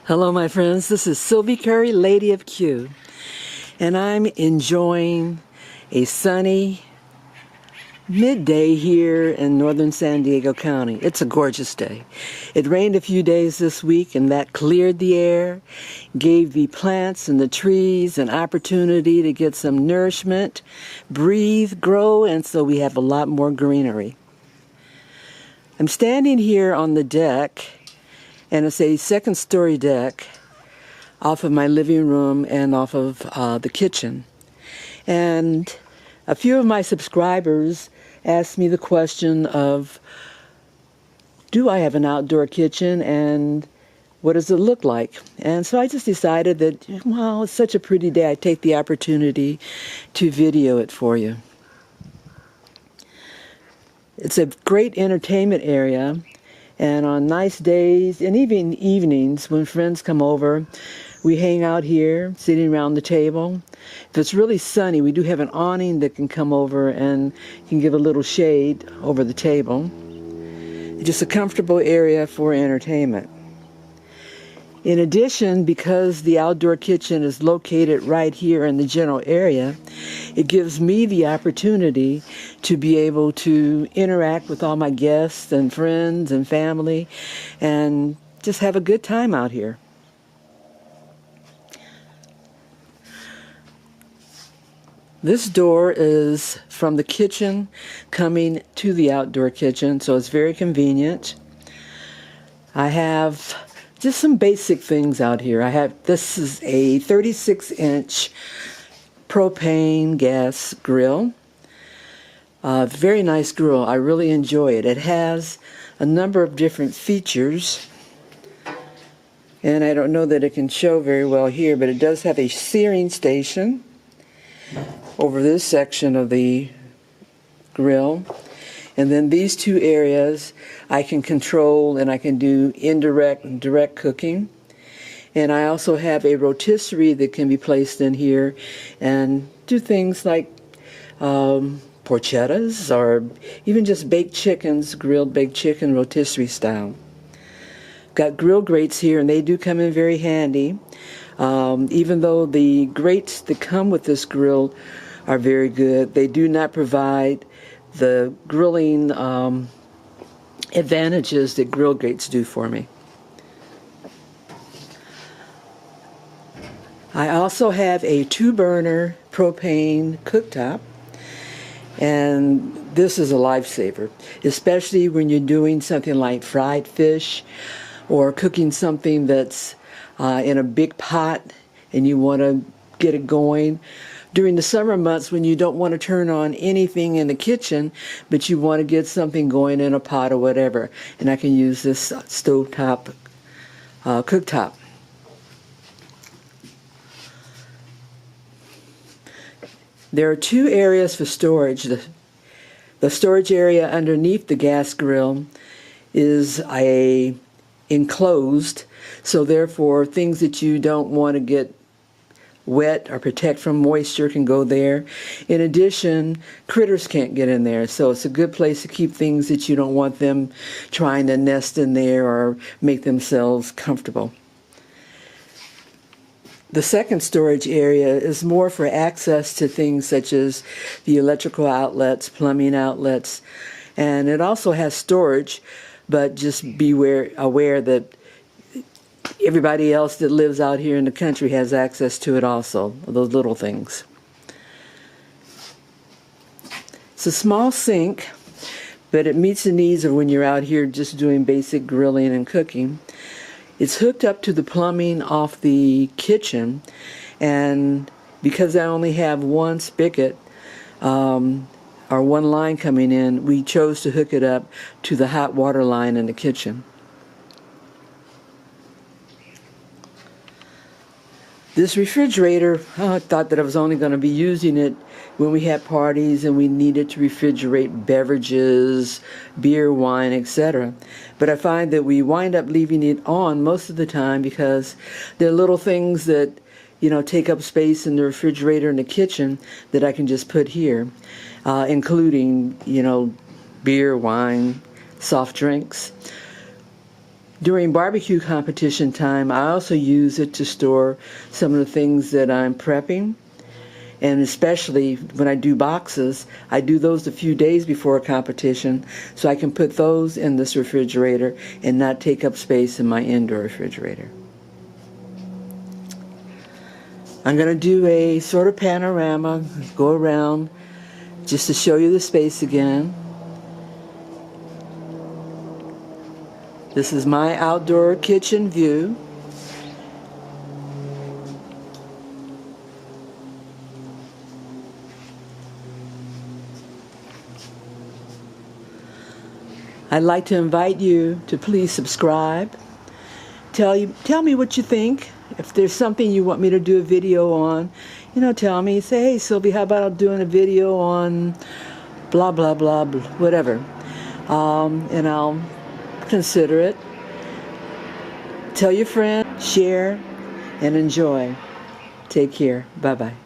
Hello my friends, this is Sylvie Curry, Lady of Q, and I'm enjoying a sunny midday here in northern San Diego County. It's a gorgeous day. It rained a few days this week and that cleared the air, gave the plants and the trees an opportunity to get some nourishment, breathe, grow, and so we have a lot more greenery. I'm standing here on the deck, and it's a second-story deck off of my living room and off of the kitchen. And a few of my subscribers asked me the question of, do I have an outdoor kitchen and what does it look like? And so I just decided that, well, it's such a pretty day, I'd take the opportunity to video it for you. It's a great entertainment area. And on nice days, and even evenings, when friends come over, we hang out here, sitting around the table. If it's really sunny, we do have an awning that can come over and can give a little shade over the table. It's just a comfortable area for entertainment. In addition, because the outdoor kitchen is located right here in the general area, it gives me the opportunity to be able to interact with all my guests and friends and family and just have a good time out here. This door is from the kitchen coming to the outdoor kitchen, so it's very convenient. I have just some basic things out here. This is a 36-inch propane gas grill. Very nice grill. I really enjoy it. It has a number of different features, and I don't know that it can show very well here, but it does have a searing station over this section of the grill. And then these two areas I can control, and I can do indirect and direct cooking. And I also have a rotisserie that can be placed in here and do things like porchettas or even just baked chickens, grilled baked chicken rotisserie style. Got grill grates here, and they do come in very handy. Even though the grates that come with this grill are very good, they do not provide the grilling advantages that grill grates do for me. I also have a 2-burner propane cooktop, and this is a lifesaver, especially when you're doing something like fried fish or cooking something that's in a big pot and you want to get it going. During the summer months when you don't want to turn on anything in the kitchen, but you want to get something going in a pot or whatever, and I can use this stovetop cooktop. There are two areas for storage. The storage area underneath the gas grill is enclosed, so therefore things that you don't want to get wet or protect from moisture can go there. In addition, critters can't get in there, so it's a good place to keep things that you don't want them trying to nest in there or make themselves comfortable. The second storage area is more for access to things such as the electrical outlets, plumbing outlets, and it also has storage, but just be aware that everybody else that lives out here in the country has access to it also, those little things. It's a small sink, but it meets the needs of when you're out here just doing basic grilling and cooking. It's hooked up to the plumbing off the kitchen, and because I only have one spigot or one line coming in, we chose to hook it up to the hot water line in the kitchen. This refrigerator, I thought that I was only going to be using it when we had parties and we needed to refrigerate beverages, beer, wine, etc. But I find that we wind up leaving it on most of the time because there are little things that, take up space in the refrigerator in the kitchen that I can just put here, including, beer, wine, soft drinks. During barbecue competition time, I also use it to store some of the things that I'm prepping. And especially when I do boxes, I do those a few days before a competition so I can put those in this refrigerator and not take up space in my indoor refrigerator. I'm going to do a sort of panorama, go around just to show you the space again. This is my outdoor kitchen view. I'd like to invite you to please subscribe. Tell me what you think. If there's something you want me to do a video on, tell me. Say, hey, Sylvie, how about doing a video on blah, blah, blah, blah whatever. And I'll consider it. Tell your friends, share, and enjoy. Take care. Bye-bye.